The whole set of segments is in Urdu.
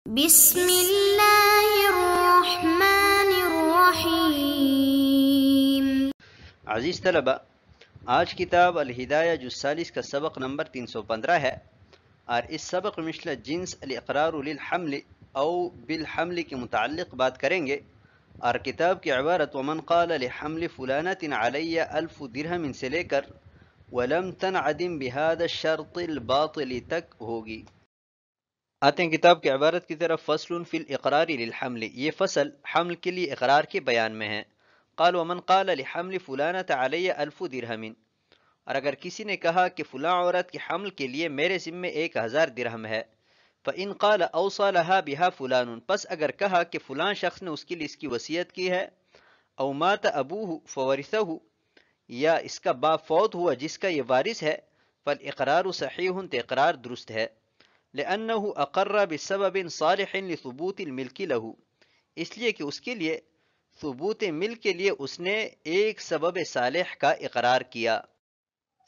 بسم اللہ الرحمن الرحیم۔ عزیز طلبہ، آج کتاب الہدایہ جز 40 کا سبق نمبر 315 ہے، اور اس سبق میں مثل جنس الاقرار للحمل او بالحمل کے متعلق بات کریں گے، اور کتاب کی عبارت ومن قال لحمل فلانة علی 1000 درہم سے لے کر ولم تنعدم بهذا الشرط الباطل تک ہوگی۔ آتے ہیں کتاب کی عبارت کی طرف۔ فصل فی الاقرار للحمل، یہ فصل حمل کے لیے اقرار کے بیان میں ہے۔ قال ومن قال لحمل فلانة علی 1000 درہم، اور اگر کسی نے کہا کہ فلاں عورت کے حمل کے لیے میرے ذمے 1000 درہم ہے، فإن قال اوصى لها بها فلان، پس اگر کہا کہ فلاں شخص نے اس کے لیے اس کی وصیت کی ہے، او مات ابوہ فورثہ، یا اس کا باپ فوت ہوا جس کا یہ وارث ہے، فالاقرار صحیح، تو اقرار درست ہے، لأنه اقر بسبب صالح لثبوت الملک له، اس لیے کہ اس کے لیے ثبوت ملک کے لیے اس نے ایک سبب صالح کا اقرار کیا۔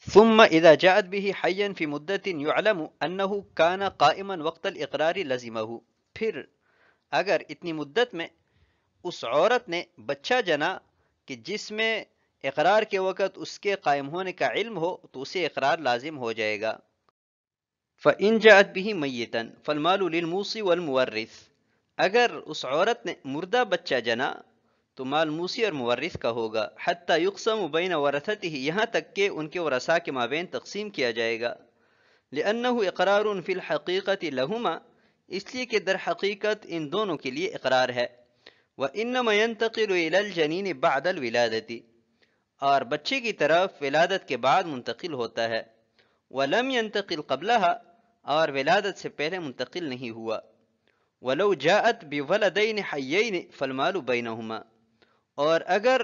ثم اذا جاءت به حیا فی مدت يعلم انه كان قائما وقت الاقرار لزمه، پھر اگر اتنی مدت میں اس عورت نے بچہ جنا کہ جس میں اقرار کے وقت اس کے قائم ہونے کا علم ہو، تو اسے اقرار لازم ہو جائے گا۔ فإن جاءت به میتا فالمال للموصي والمورث، اگر اس عورت نے مردہ بچہ جنا تو مال موصی اور مورث کا ہوگا، حتی یقسم بین ورثته، یہاں تک کہ ان کے ورثاء کے مابین تقسیم کیا جائے گا، لأنه اقرار فی الحقیقت لہما، اس لیے کہ در حقیقت ان دونوں کے لیے اقرار ہے، وإنما ينتقل إلى الجنین بعد الولادت، اور بچے کی طرف ولادت کے بعد منتقل ہوتا ہے، ولم ينتقل قبلها، اور ولادت سے پہلے منتقل نہیں ہوا، ولو جاءت بولدین حیین فالمال بینہما، اور اگر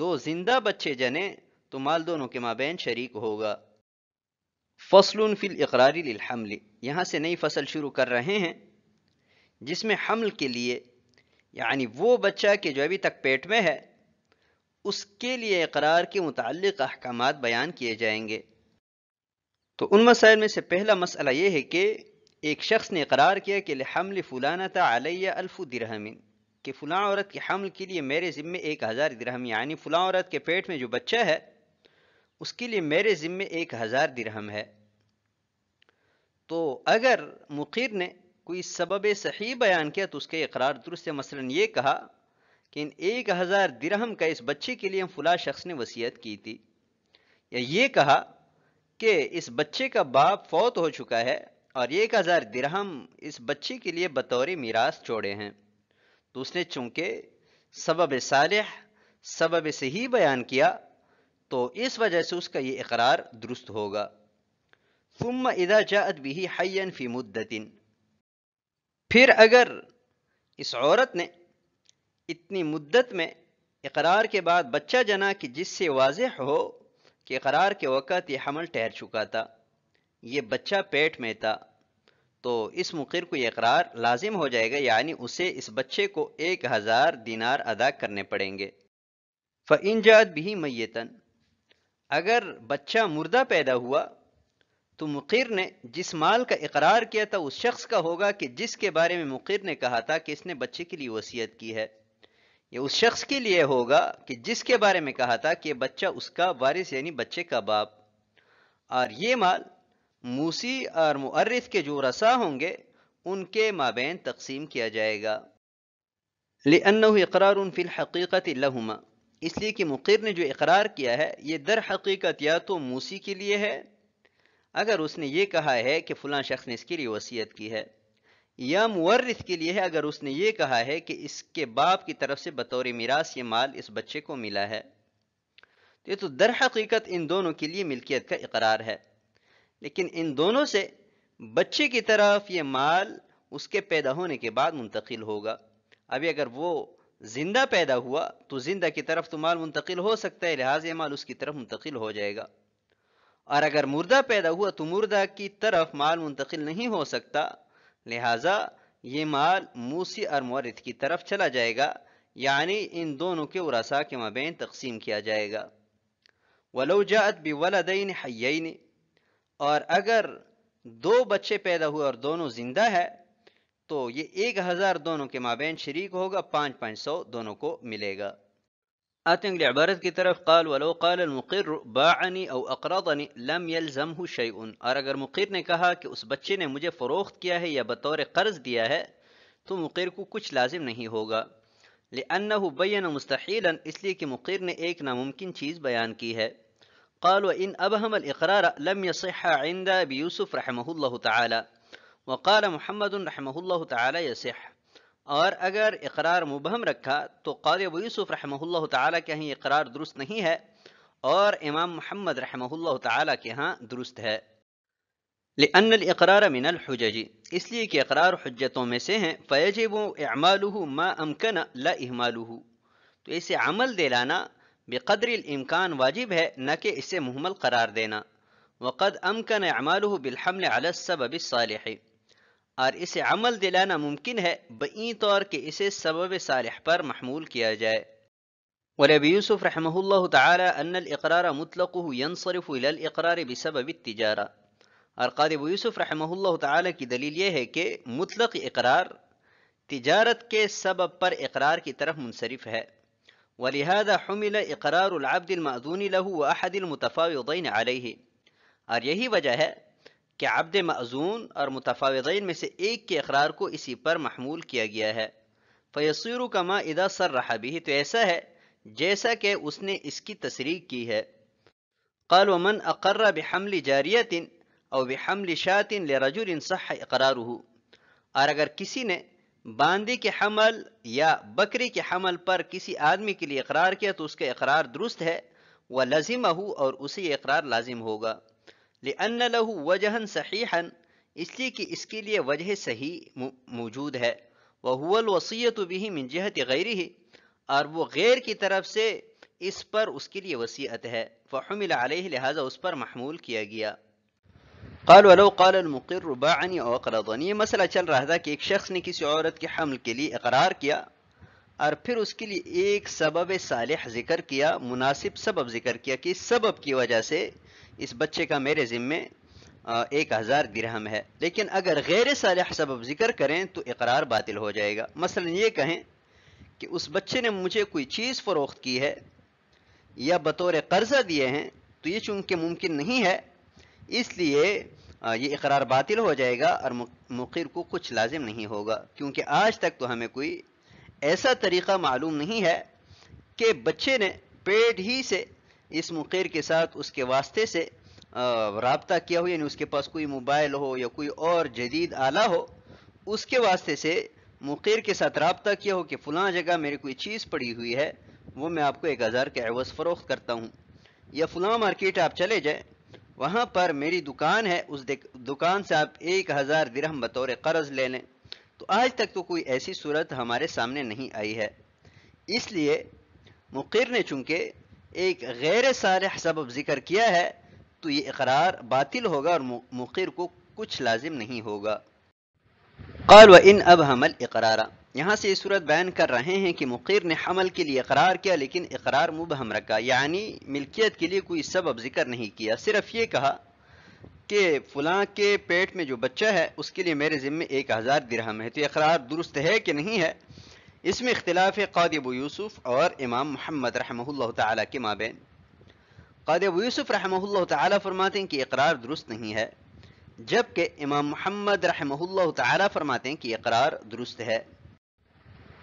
دو زندہ بچے جنے تو مال دونوں کے مابین شریک ہوگا۔ فصل فی الاقرار للحمل، یہاں سے نئی فصل شروع کر رہے ہیں جس میں حمل کے لیے، یعنی وہ بچہ کہ جو ابھی تک پیٹ میں ہے، اس کے لیے اقرار کے متعلق احکامات بیان کیے جائیں گے۔ تو ان مسائل میں سے پہلا مسئلہ یہ ہے کہ ایک شخص نے اقرار کیا کہ لحمل فلانة علی 1000 درہم، کہ فلاں عورت کے حمل کے لیے میرے ذمے 1000 درہم، یعنی فلاں عورت کے پیٹ میں جو بچہ ہے اس کے لیے میرے ذمے 1000 درہم ہے۔ تو اگر مقر نے کوئی سبب صحیح بیان کیا تو اس کا اقرار درست ہے، مثلا یہ کہا کہ ان 1000 درہم کا اس بچے کے لیے فلاں شخص نے وصیت کی تھی، یا یہ کہا کہ اس بچے کا باپ فوت ہو چکا ہے اور 1000 درہم اس بچے کے لیے بطور میراث چھوڑے ہیں، تو اس نے چونکہ سبب صالح، سبب صحیح بیان کیا تو اس وجہ سے اس کا یہ اقرار درست ہوگا۔ ثم اذا جاءت به حیا فی مدت، پھر اگر اس عورت نے اتنی مدت میں اقرار کے بعد بچہ جنا کہ جس سے واضح ہو کہ اقرار کے وقت یہ حمل ٹھہر چکا تھا، یہ بچہ پیٹ میں تھا، تو اس مقر کو یہ اقرار لازم ہو جائے گا، یعنی اسے اس بچے کو 1000 دینار ادا کرنے پڑیں گے۔ فإن جاءت به میتا، اگر بچہ مردہ پیدا ہوا تو مقر نے جس مال کا اقرار کیا تھا اس شخص کا ہوگا کہ جس کے بارے میں مقر نے کہا تھا کہ اس نے بچے کے لیے وصیت کی ہے، یہ اس شخص کے لیے ہوگا کہ جس کے بارے میں کہا تھا کہ بچہ اس کا وارث یعنی بچے کا باپ، اور یہ مال موصی اور مورث کے جو ورثاء ہوں گے ان کے مابین تقسیم کیا جائے گا۔ لأنه اقرار فی الحقیقت لہما، اس لیے کہ مقر نے جو اقرار کیا ہے یہ در حقیقت یا تو موصی کے لیے ہے اگر اس نے یہ کہا ہے کہ فلاں شخص نے اس کے لیے وصیت کی ہے، یا مورث کے لیے ہے اگر اس نے یہ کہا ہے کہ اس کے باپ کی طرف سے بطور میراث یہ مال اس بچے کو ملا ہے، یہ تو در حقیقت ان دونوں کے لیے ملکیت کا اقرار ہے، لیکن ان دونوں سے بچے کی طرف یہ مال اس کے پیدا ہونے کے بعد منتقل ہوگا۔ ابھی اگر وہ زندہ پیدا ہوا تو زندہ کی طرف تو مال منتقل ہو سکتا ہے، لہٰذا یہ مال اس کی طرف منتقل ہو جائے گا، اور اگر مردہ پیدا ہوا تو مردہ کی طرف مال منتقل نہیں ہو سکتا، لہٰذا یہ مال موصی اور مورث کی طرف چلا جائے گا، یعنی ان دونوں کے ورثاء کے مابین تقسیم کیا جائے گا۔ ولو جاءت بولدین حیین، اور اگر دو بچے پیدا ہوئے اور دونوں زندہ ہے، تو یہ 1000 دونوں کے مابین شریک ہوگا، 500 دونوں کو ملے گا۔ آتے ہیں اگلی عبارت کی طرف، قال ولو قال المقر باعنی او اقرضنی لم يلزمه شیء، اور اگر مقر نے کہا کہ اس بچے نے مجھے فروخت کیا ہے یا بطور قرض دیا ہے تو مقر کو کچھ لازم نہیں ہوگا، لأنه بین مستحیلا، اس لیے کہ مقر نے ایک ناممکن چیز بیان کی ہے۔ قال وإن أبهم الإقرار لم يصح عند أبي يوسف رحمه الله تعالى، وقال محمد رحمه الله تعالى يصح، اور اگر اقرار مبہم رکھا تو قاضی ابو یوسف رحمہ اللہ تعالیٰ کے ہاں یہ اقرار درست نہیں ہے، اور امام محمد رحمہ اللہ تعالیٰ کے ہاں درست ہے۔ لأن الإقرار من الحجج، اس لیے کہ اقرار حجتوں میں سے ہیں، فیجب اعماله ما امکن لا اہماله، تو اسے عمل دلانا بقدر الامکان واجب ہے، نہ کہ اسے مہمل قرار دینا۔ وقد امکن اعماله بالحمل على السبب الصالح، اور اسے عمل دلانا ممکن ہے بئی طور کہ اسے سبب صالح پر محمول کیا جائے۔ ولابی یوسف رحمہ اللہ تعالی ان الاقرار مطلقه ينصرف الى الاقرار بسبب التجارہ، اور قاضی ابو یوسف رحمہ اللہ تعالی کی دلیل یہ ہے کہ مطلق اقرار تجارت کے سبب پر اقرار کی طرف منصرف ہے۔ ولہذا حمل اقرار العبد المأذون له واحد المتفاوضین علیہ، اور یہی وجہ ہے کہ عبد معذون اور متفاوضین میں سے ایک کے اقرار کو اسی پر محمول کیا گیا ہے۔ فیصیر کما اذا صرح به، تو ایسا ہے جیسا کہ اس نے اس کی تصریح کی ہے۔ قال ومن اقر بحمل جاریت او بحمل شاۃ لرجل صح اقرارہ، اور اگر کسی نے باندی کے حمل یا بکری کے حمل پر کسی آدمی کے لیے اقرار کیا تو اس کا اقرار درست ہے، ولزمہ، اور اسے یہ اقرار لازم ہوگا، لأن له وجہا صحیحا، اس لیے کہ اس کے لیے وجہ صحیح موجود ہے، وهو الوصیۃ به من جہت غیرہ، اور وہ غیر کی طرف سے اس پر اس کے لیے وصیت ہے، فحمل علیہ، لہذا اس پر محمول کیا گیا۔ قال ولو قال المقر باعنی او اقرضنی، یہ مسئلہ چل رہا تھا کہ ایک شخص نے کسی عورت کے حمل کے لیے اقرار کیا اور پھر اس کے لیے ایک سبب صالح ذکر کیا، مناسب سبب ذکر کیا کہ اس سبب کی وجہ سے اس بچے کا میرے ذمے 1000 درہم ہے، لیکن اگر غیر صالح سبب ذکر کریں تو اقرار باطل ہو جائے گا۔ مثلا یہ کہیں کہ اس بچے نے مجھے کوئی چیز فروخت کی ہے یا بطور قرضہ دیے ہیں، تو یہ چونکہ ممکن نہیں ہے، اس لیے یہ اقرار باطل ہو جائے گا اور مقر کو کچھ لازم نہیں ہوگا، کیونکہ آج تک تو ہمیں کوئی ایسا طریقہ معلوم نہیں ہے کہ بچے نے پیٹ ہی سے اس مقر کے ساتھ اس کے واسطے سے رابطہ کیا ہو، یعنی اس کے پاس کوئی موبائل ہو یا کوئی اور جدید آلہ ہو، اس کے واسطے سے مقر کے ساتھ رابطہ کیا ہو کہ فلاں جگہ میری کوئی چیز پڑی ہوئی ہے، وہ میں آپ کو 1000 کے عوض فروخت کرتا ہوں، یا فلاں مارکیٹ آپ چلے جائیں، وہاں پر میری دکان ہے، اس دکان سے آپ 1000 درہم بطور قرض لے لیں۔ تو آج تک تو کوئی ایسی صورت ہمارے سامنے نہیں آئی ہے، اس لیے مقر نے چونکہ ایک غیر صالح سبب ذکر کیا ہے تو یہ اقرار باطل ہوگا اور مقر کو کچھ لازم نہیں ہوگا۔ قال وَإِنْ أَبْهَمَ الْإِقْرَارَ، یہاں سے یہ صورت بیان کر رہے ہیں کہ مقر نے حمل کے لیے اقرار کیا لیکن اقرار مبہم رکھا، یعنی ملکیت کے لیے کوئی سبب ذکر نہیں کیا، صرف یہ کہا کہ فلاں کے پیٹ میں جو بچہ ہے اس کے لیے میرے ذمے 1000 درہم ہے، تو اقرار درست ہے کہ نہیں ہے، اس میں اختلاف ہے قاضی ابو یوسف اور امام محمد رحمہ اللہ تعالیٰ کے مابین۔ قاضی ابو یوسف رحمہ اللہ تعالیٰ فرماتے ہیں کہ اقرار درست نہیں ہے، جبکہ امام محمد رحمہ اللہ تعالیٰ فرماتے ہیں کہ اقرار درست ہے۔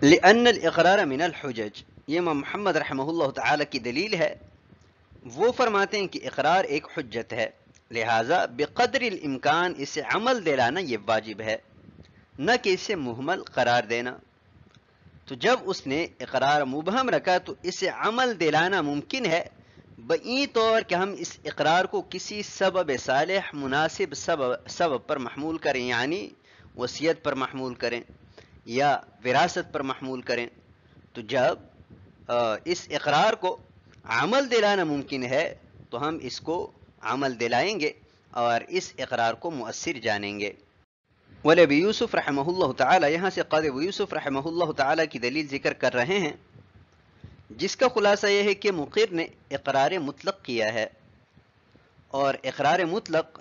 لأن الاقرار من الحجج، یہ امام محمد رحمہ اللہ تعالیٰ کی دلیل ہے، وہ فرماتے ہیں کہ اقرار ایک حجت ہے، لہٰذا بقدر الامکان اسے عمل دلانا یہ واجب ہے، نہ کہ اسے مہمل قرار دینا۔ تو جب اس نے اقرار مبہم رکھا تو اسے عمل دلانا ممکن ہے بئی طور کہ ہم اس اقرار کو کسی سبب صالح مناسب سبب پر محمول کریں، یعنی وصیت پر محمول کریں یا وراثت پر محمول کریں۔ تو جب اس اقرار کو عمل دلانا ممکن ہے تو ہم اس کو عمل دلائیں گے اور اس اقرار کو مؤثر جانیں گے۔ ولابی یوسف رحمہ اللہ تعالی، یہاں سے قاضی ابو یوسف رحمہ اللہ تعالی کی دلیل ذکر کر رہے ہیں، جس کا خلاصہ یہ ہے کہ مقر نے اقرار مطلق کیا ہے، اور اقرار مطلق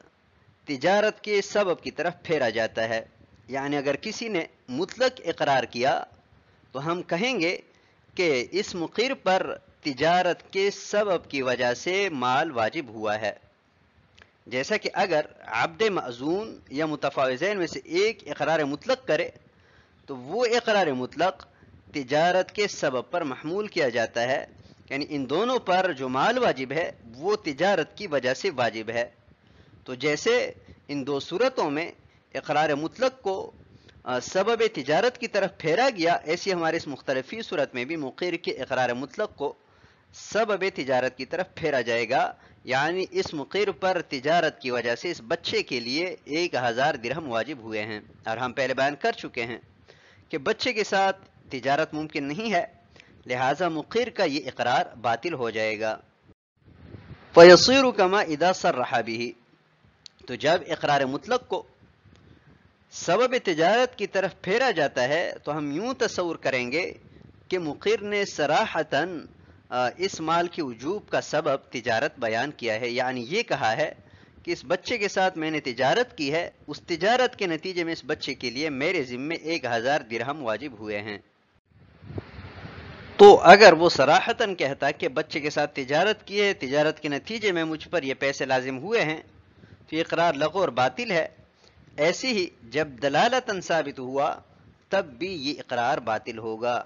تجارت کے سبب کی طرف پھیرا جاتا ہے، یعنی اگر کسی نے مطلق اقرار کیا تو ہم کہیں گے کہ اس مقر پر تجارت کے سبب کی وجہ سے مال واجب ہوا ہے. جیسا کہ اگر عبد معزون یا متفاوضین میں سے ایک اقرار مطلق کرے تو وہ اقرار مطلق تجارت کے سبب پر محمول کیا جاتا ہے، یعنی ان دونوں پر جو مال واجب ہے وہ تجارت کی وجہ سے واجب ہے. تو جیسے ان دو صورتوں میں اقرار مطلق کو سبب تجارت کی طرف پھیرا گیا، ایسی ہمارے اس مختلفی صورت میں بھی مقر کے اقرار مطلق کو سبب تجارت کی طرف پھیرا جائے گا، یعنی اس مقر پر تجارت کی وجہ سے اس بچے کے لیے 1000 درہم واجب ہوئے ہیں. اور ہم پہلے بیان کر چکے ہیں کہ بچے کے ساتھ تجارت ممکن نہیں ہے، لہذا مقر کا یہ اقرار باطل ہو جائے گا. فَيَصِيرُ كَمَا إِذَا صَرَّحَ بِهِ، تو جب اقرار مطلق کو سبب تجارت کی طرف پھیرا جاتا ہے تو ہم یوں تصور کریں گے کہ مقر نے صراحتاً اس مال کے وجوب کا سبب تجارت بیان کیا ہے، یعنی یہ کہا ہے کہ اس بچے کے ساتھ میں نے تجارت کی ہے، اس تجارت کے نتیجے میں اس بچے کے لیے میرے ذمے 1000 درہم واجب ہوئے ہیں. تو اگر وہ صراحتاً کہتا کہ بچے کے ساتھ تجارت کی ہے، تجارت کے نتیجے میں مجھ پر یہ پیسے لازم ہوئے ہیں، تو یہ اقرار لغو اور باطل ہے. ایسے ہی جب دلالتاً ثابت ہوا تب بھی یہ اقرار باطل ہوگا.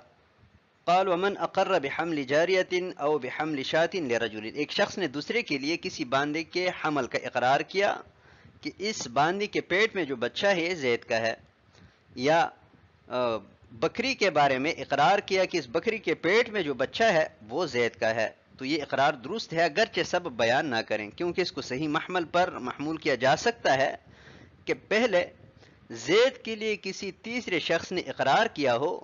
قال ومن اقر بحمل جاریة او بحمل شاة لرجل، ایک شخص نے دوسرے کے لیے کسی باندے کے حمل کا اقرار کیا کہ اس باندے کے پیٹ میں جو بچہ ہے زید کا ہے، یا بکری کے بارے میں اقرار کیا کہ اس بکری کے پیٹ میں جو بچہ ہے وہ زید کا ہے، تو یہ اقرار درست ہے اگرچہ سبب بیان نہ کریں، کیونکہ اس کو صحیح محمل پر محمول کیا جا سکتا ہے کہ پہلے زید کے لیے کسی تیسرے شخص نے اقرار کیا ہو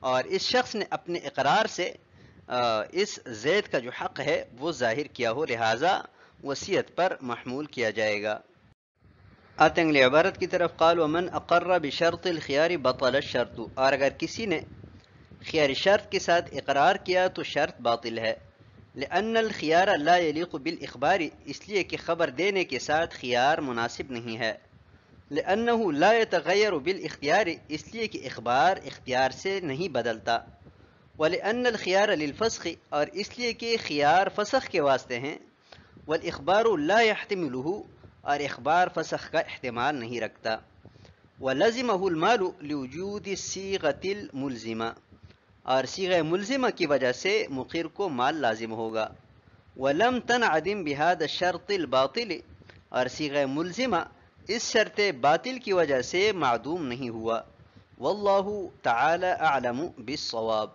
اور اس شخص نے اپنے اقرار سے اس زید کا جو حق ہے وہ ظاہر کیا ہو، لہٰذا وصیت پر محمول کیا جائے گا. آتے ہیں اگلی عبارت کی طرف. قال ومن اقر بشرط الخيار بطل الشرط، اور اگر کسی نے خیار شرط کے ساتھ اقرار کیا تو شرط باطل ہے. لأن الخيار لا يليق بالإخبار، اس لیے کہ خبر دینے کے ساتھ خیار مناسب نہیں ہے. لأنه لا يتغير بالاختیار، اس لیے کہ اخبار اختیار سے نہیں بدلتا. ولأن الخيار للفسخ، اور اس لیے کہ خیار فسخ کے واسطے ہیں. والاخبار لا يحتمله، اور اخبار فسخ کا احتمال نہیں رکھتا. ولزمه المال لوجود الصيغة الملزمة، اور صیغہ ملزمہ کی وجہ سے مقر کو مال لازم ہوگا. ولم تنعدم بهذا الشرط الباطل، اور صیغہ ملزمہ اس شرط باطل کی وجہ سے معدوم نہیں ہوا. واللہ تعالی اعلم بالصواب.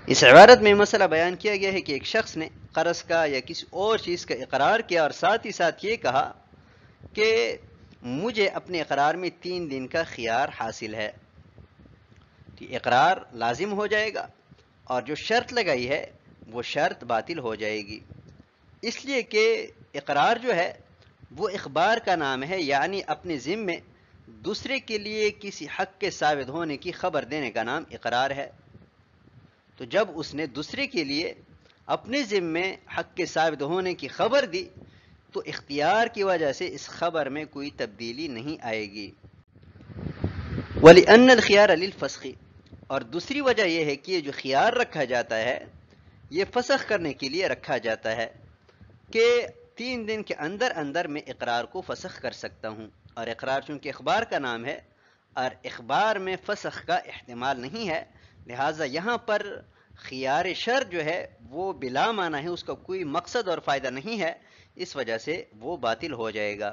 اس عبارت میں مسئلہ بیان کیا گیا ہے کہ ایک شخص نے قرض کا یا کسی اور چیز کا اقرار کیا اور ساتھ ہی ساتھ یہ کہا کہ مجھے اپنے اقرار میں 3 دن کا خیار حاصل ہے، تو اقرار لازم ہو جائے گا اور جو شرط لگائی ہے وہ شرط باطل ہو جائے گی، اس لیے کہ اقرار جو ہے وہ اخبار کا نام ہے، یعنی اپنے ذمے دوسرے کے لیے کسی حق کے ثابت ہونے کی خبر دینے کا نام اقرار ہے. تو جب اس نے دوسرے کے لیے اپنے ذمے حق کے ثابت ہونے کی خبر دی تو اختیار کی وجہ سے اس خبر میں کوئی تبدیلی نہیں آئے گی. وَلِأَنَّ الْخِيَارَ لِلْفَسْخِ، اور دوسری وجہ یہ ہے کہ یہ جو خیار رکھا جاتا ہے یہ فسخ کرنے کے لیے رکھا جاتا ہے کہ 3 دن کے اندر اندر میں اقرار کو فسخ کر سکتا ہوں، اور اقرار چونکہ اخبار کا نام ہے اور اخبار میں فسخ کا احتمال نہیں ہے، لہٰذا یہاں پر خیار شرط جو ہے وہ بلا معنی ہے، اس کا کوئی مقصد اور فائدہ نہیں ہے، اس وجہ سے وہ باطل ہو جائے گا.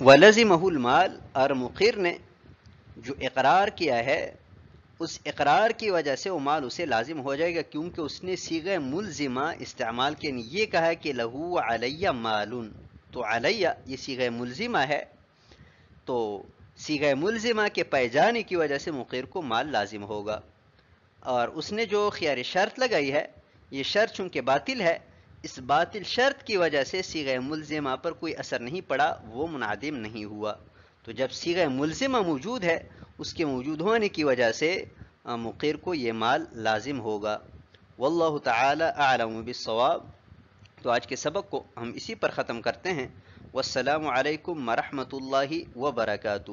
وَلَزِمَهُ الْمَال، اور مقر نے جو اقرار کیا ہے اس اقرار کی وجہ سے وہ مال اسے لازم ہو جائے گا، کیونکہ اس نے صیغہ ملزمہ استعمال کیا، یہ کہا کہ لہو علیہ مالن، تو علیہ یہ صیغہ ملزمہ ہے، تو صیغہ ملزمہ کے پائے جانے کی وجہ سے مقر کو مال لازم ہوگا. اور اس نے جو خیار شرط لگائی ہے یہ شرط چونکہ باطل ہے، اس باطل شرط کی وجہ سے صیغہ ملزمہ پر کوئی اثر نہیں پڑا، وہ منعدم نہیں ہوا. تو جب صیغہ ملزمہ موجود ہے اس کے موجود ہونے کی وجہ سے مقر کو یہ مال لازم ہوگا. واللہ تعالی اعلم بالصواب. تو آج کے سبق کو ہم اسی پر ختم کرتے ہیں. والسلام علیکم ورحمۃ اللہ وبرکاتہ.